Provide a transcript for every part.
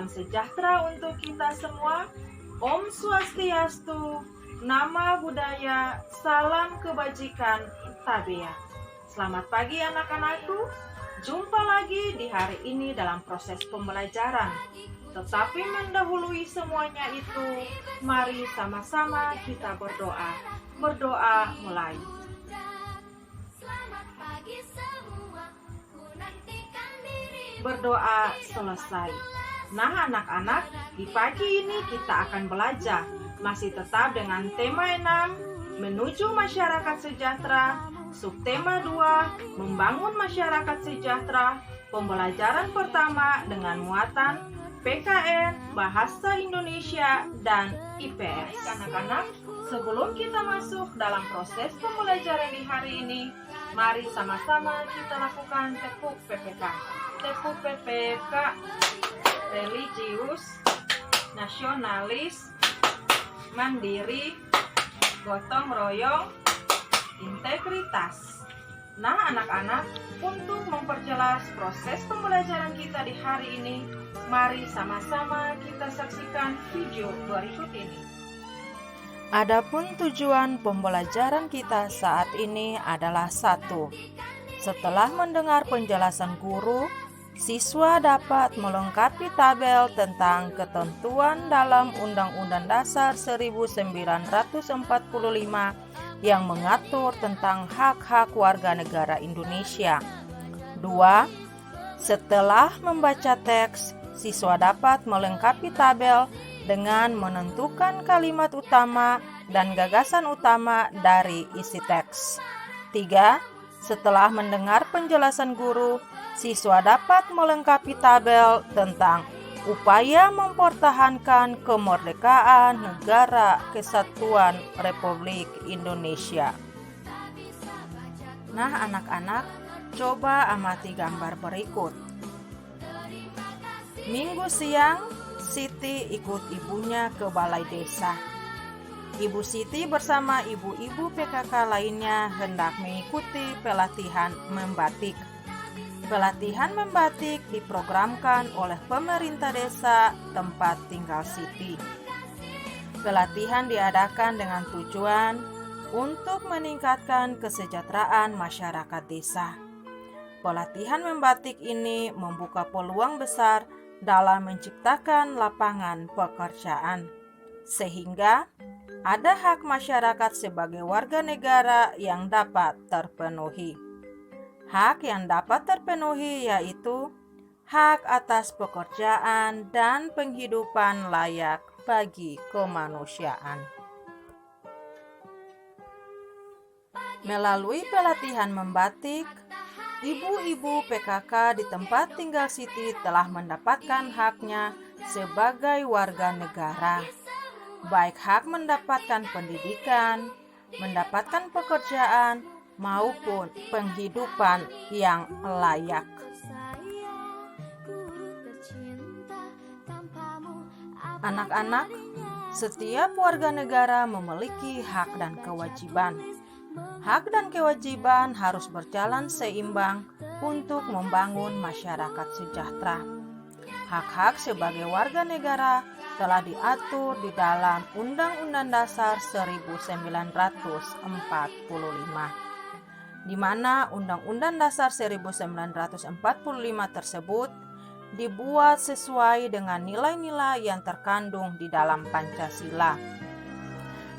sejahtera untuk kita semua. Om Swastiastu, Nama Budaya, Salam Kebajikan, Tabea. Selamat pagi anak-anakku. Jumpa lagi di hari ini dalam proses pembelajaran. Tetapi mendahului semuanya itu, mari sama-sama kita berdoa. Berdoa mulai. Berdoa selesai. Nah anak-anak, di pagi ini kita akan belajar masih tetap dengan tema 6, menuju masyarakat sejahtera, subtema 2, membangun masyarakat sejahtera, pembelajaran pertama dengan muatan PKN, Bahasa Indonesia, dan IPS. Anak-anak, sebelum kita masuk dalam proses pembelajaran di hari ini, mari sama-sama kita lakukan tepuk PPK. Tepuk PPK, religius, nasionalis, mandiri, gotong royong, integritas. Nah anak-anak, untuk memperjelas proses pembelajaran kita di hari ini, mari sama-sama kita saksikan video berikut ini. Adapun tujuan pembelajaran kita saat ini adalah 1. Setelah mendengar penjelasan guru, siswa dapat melengkapi tabel tentang ketentuan dalam Undang-Undang Dasar 1945 yang mengatur tentang hak-hak warga negara Indonesia. 2. Setelah membaca teks, siswa dapat melengkapi tabel dengan menentukan kalimat utama dan gagasan utama dari isi teks. 3. Setelah mendengar penjelasan guru, siswa dapat melengkapi tabel tentang upaya mempertahankan kemerdekaan Negara Kesatuan Republik Indonesia. Nah anak-anak, coba amati gambar berikut. Minggu siang, Siti ikut ibunya ke balai desa. Ibu Siti bersama ibu-ibu PKK lainnya hendak mengikuti pelatihan membatik. Pelatihan membatik diprogramkan oleh pemerintah desa tempat tinggal Siti. Pelatihan diadakan dengan tujuan untuk meningkatkan kesejahteraan masyarakat desa. Pelatihan membatik ini membuka peluang besar dalam menciptakan lapangan pekerjaan, sehingga ada hak masyarakat sebagai warga negara yang dapat terpenuhi. Hak yang dapat terpenuhi yaitu hak atas pekerjaan dan penghidupan layak bagi kemanusiaan. Melalui pelatihan membatik, ibu-ibu PKK di tempat tinggal Siti telah mendapatkan haknya sebagai warga negara, baik hak mendapatkan pendidikan, mendapatkan pekerjaan, maupun penghidupan yang layak. Anak-anak, setiap warga negara memiliki hak dan kewajiban. Hak dan kewajiban harus berjalan seimbang untuk membangun masyarakat sejahtera. Hak-hak sebagai warga negara telah diatur di dalam Undang-Undang Dasar 1945, di mana Undang-Undang Dasar 1945 tersebut dibuat sesuai dengan nilai-nilai yang terkandung di dalam Pancasila.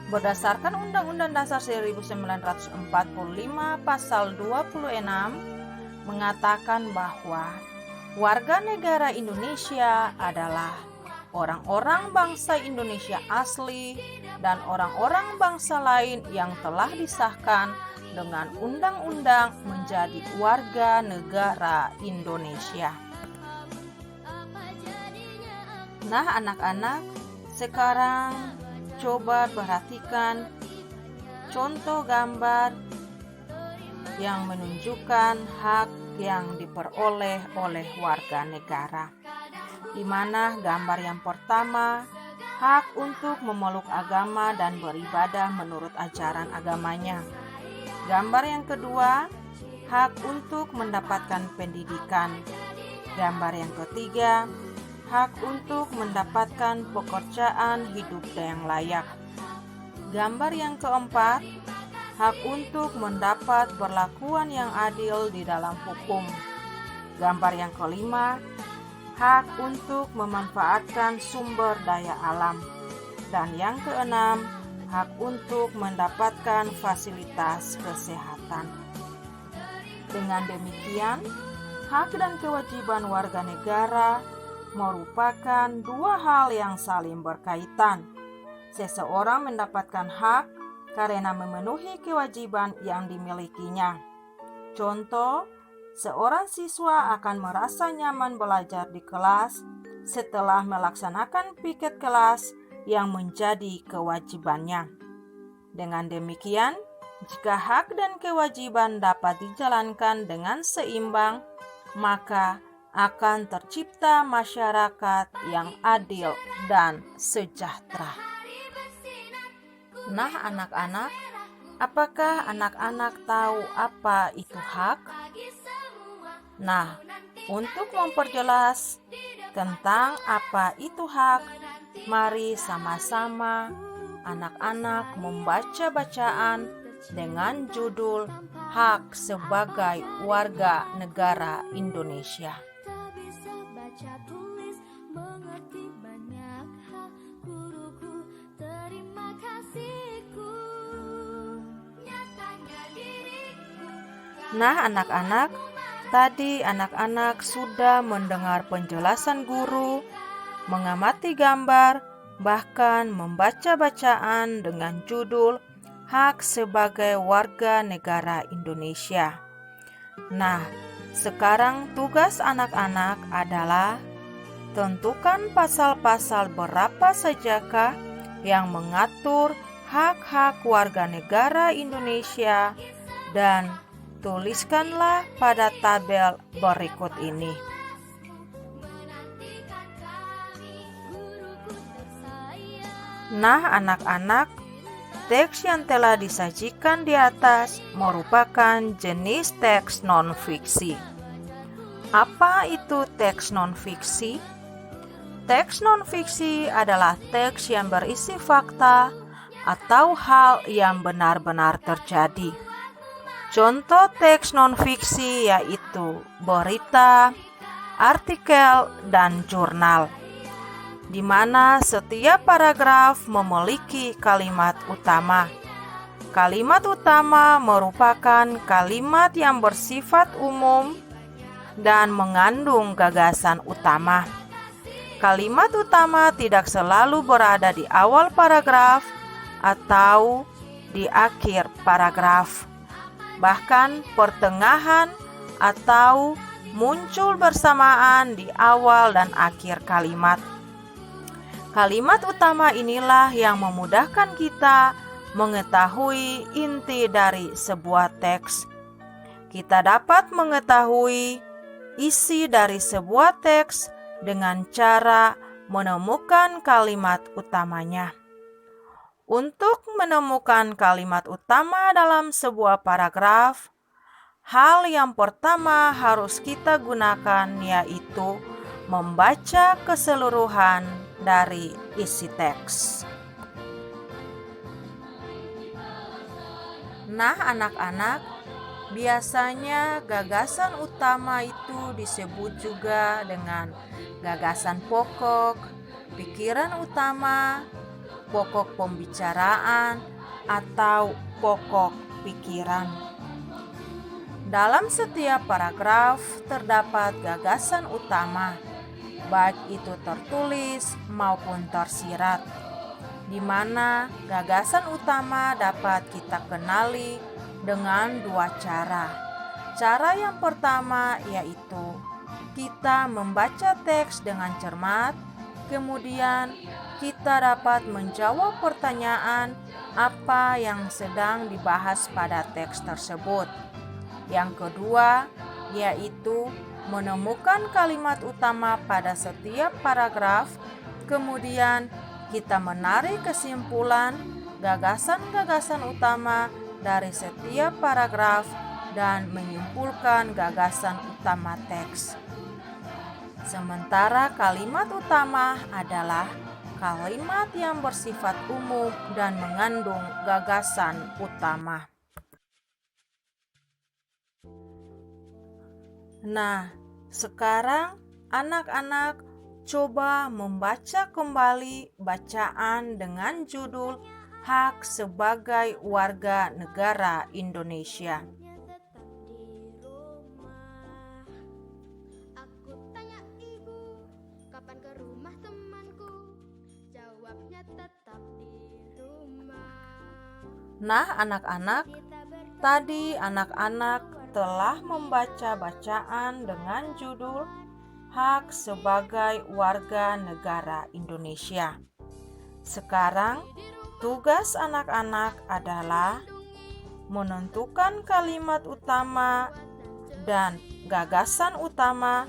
Berdasarkan Undang-Undang Dasar 1945 pasal 26 mengatakan bahwa warga negara Indonesia adalah orang-orang bangsa Indonesia asli dan orang-orang bangsa lain yang telah disahkan dengan undang-undang menjadi warga negara Indonesia. Nah anak-anak, sekarang coba perhatikan contoh gambar yang menunjukkan hak yang diperoleh oleh warga negara, di mana gambar yang pertama, hak untuk memeluk agama dan beribadah menurut ajaran agamanya. Gambar yang kedua, hak untuk mendapatkan pendidikan. Gambar yang ketiga, hak untuk mendapatkan pekerjaan hidup yang layak. Gambar yang keempat, hak untuk mendapat perlakuan yang adil di dalam hukum. Gambar yang kelima, hak untuk memanfaatkan sumber daya alam. Dan yang keenam, hak untuk mendapatkan fasilitas kesehatan. Dengan demikian, hak dan kewajiban warga negara merupakan dua hal yang saling berkaitan. Seseorang mendapatkan hak karena memenuhi kewajiban yang dimilikinya. Contoh, seorang siswa akan merasa nyaman belajar di kelas setelah melaksanakan piket kelas yang menjadi kewajibannya. Dengan demikian, jika hak dan kewajiban dapat dijalankan dengan seimbang, maka akan tercipta masyarakat yang adil dan sejahtera. Nah, anak-anak, apakah anak-anak tahu apa itu hak? Nah, untuk memperjelas tentang apa itu hak, mari sama-sama anak-anak membaca bacaan dengan judul Hak sebagai Warga Negara Indonesia. Nah, anak-anak, tadi anak-anak sudah mendengar penjelasan guru, mengamati gambar, bahkan membaca bacaan dengan judul Hak sebagai Warga Negara Indonesia. Nah, sekarang tugas anak-anak adalah tentukan pasal-pasal berapa sajakah yang mengatur hak-hak warga negara Indonesia dan tuliskanlah pada tabel berikut ini. Nah, anak-anak, teks yang telah disajikan di atas merupakan jenis teks non-fiksi. Apa itu teks non-fiksi? Teks non-fiksi adalah teks yang berisi fakta atau hal yang benar-benar terjadi. Contoh teks non-fiksi yaitu berita, artikel, dan jurnal, di mana setiap paragraf memiliki kalimat utama. Kalimat utama merupakan kalimat yang bersifat umum dan mengandung gagasan utama. Kalimat utama tidak selalu berada di awal paragraf atau di akhir paragraf, bahkan pertengahan atau muncul bersamaan di awal dan akhir kalimat. Kalimat utama inilah yang memudahkan kita mengetahui inti dari sebuah teks. Kita dapat mengetahui isi dari sebuah teks dengan cara menemukan kalimat utamanya. Untuk menemukan kalimat utama dalam sebuah paragraf, hal yang pertama harus kita gunakan yaitu membaca keseluruhan dari isi teks. Nah, anak-anak, biasanya gagasan utama itu disebut juga dengan gagasan pokok, pikiran utama, pokok pembicaraan, atau pokok pikiran. Dalam setiap paragraf terdapat gagasan utama, baik itu tertulis maupun tersirat, di mana gagasan utama dapat kita kenali dengan dua cara. Cara yang pertama yaitu kita membaca teks dengan cermat, kemudian kita dapat menjawab pertanyaan apa yang sedang dibahas pada teks tersebut. Yang kedua yaitu menemukan kalimat utama pada setiap paragraf, kemudian kita menarik kesimpulan gagasan-gagasan utama dari setiap paragraf dan menyimpulkan gagasan utama teks. Sementara kalimat utama adalah kalimat yang bersifat umum dan mengandung gagasan utama. Nah, sekarang anak-anak coba membaca kembali bacaan dengan judul Hak sebagai Warga Negara Indonesia. Nah, anak-anak, tadi anak-anak telah membaca bacaan dengan judul Hak sebagai Warga Negara Indonesia. Sekarang, tugas anak-anak adalah menentukan kalimat utama dan gagasan utama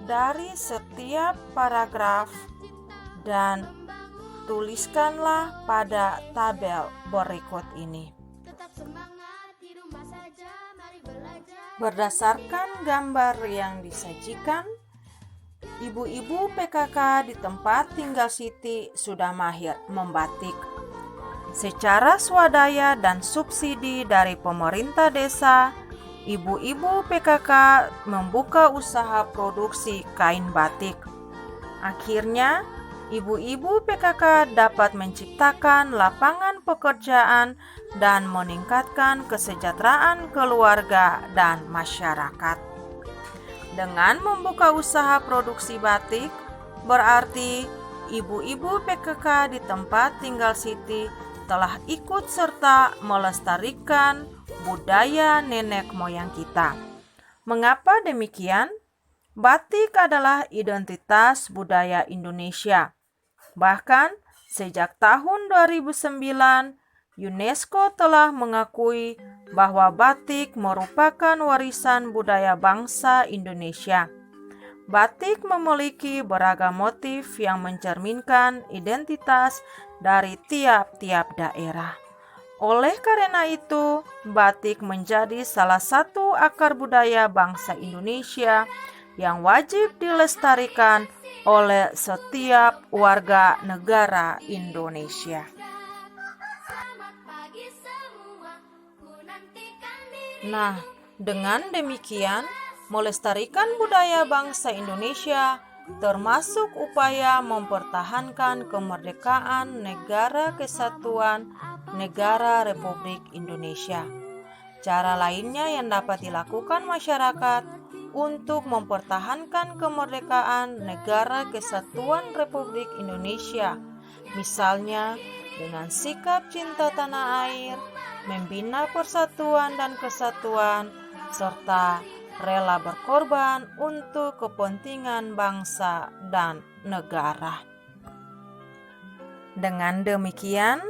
dari setiap paragraf dan tuliskanlah pada tabel berikut ini. Berdasarkan gambar yang disajikan, ibu-ibu PKK di tempat tinggal Siti sudah mahir membatik. Secara swadaya dan subsidi dari pemerintah desa, ibu-ibu PKK membuka usaha produksi kain batik. Akhirnya, ibu-ibu PKK dapat menciptakan lapangan pekerjaan dan meningkatkan kesejahteraan keluarga dan masyarakat. Dengan membuka usaha produksi batik, berarti ibu-ibu PKK di tempat tinggal Siti telah ikut serta melestarikan budaya nenek moyang kita. Mengapa demikian? Batik adalah identitas budaya Indonesia. Bahkan sejak tahun 2009, UNESCO telah mengakui bahwa batik merupakan warisan budaya bangsa Indonesia. Batik memiliki beragam motif yang mencerminkan identitas dari tiap-tiap daerah. Oleh karena itu, batik menjadi salah satu akar budaya bangsa Indonesia yang wajib dilestarikan oleh setiap warga negara Indonesia. Nah, dengan demikian, melestarikan budaya bangsa Indonesia termasuk upaya mempertahankan kemerdekaan Negara Kesatuan Negara Republik Indonesia. Cara lainnya yang dapat dilakukan masyarakat untuk mempertahankan kemerdekaan Negara Kesatuan Republik Indonesia, misalnya dengan sikap cinta tanah air, membina persatuan dan kesatuan, serta rela berkorban untuk kepentingan bangsa dan negara. Dengan demikian,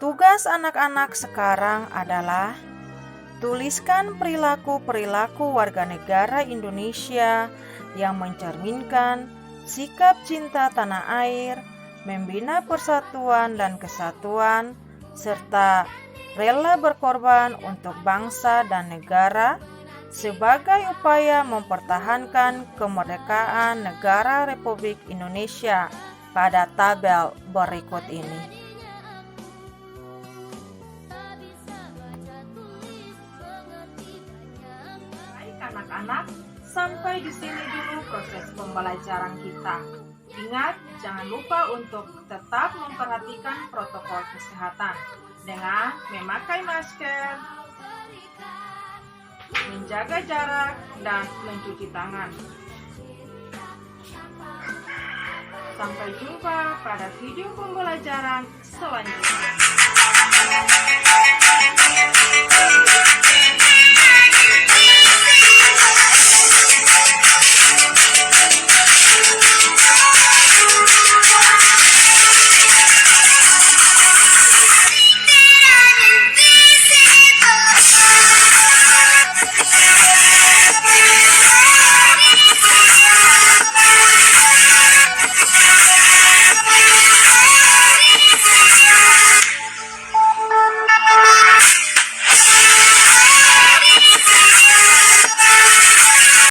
tugas anak-anak sekarang adalah tuliskan perilaku-perilaku warga negara Indonesia yang mencerminkan sikap cinta tanah air, membina persatuan dan kesatuan, serta rela berkorban untuk bangsa dan negara sebagai upaya mempertahankan kemerdekaan Negara Republik Indonesia pada tabel berikut ini. Baik anak-anak, sampai di sini dulu proses pembelajaran kita. Ingat, jangan lupa untuk tetap memperhatikan protokol kesehatan dengan memakai masker, menjaga jarak, dan mencuci tangan. Sampai jumpa pada video pembelajaran selanjutnya.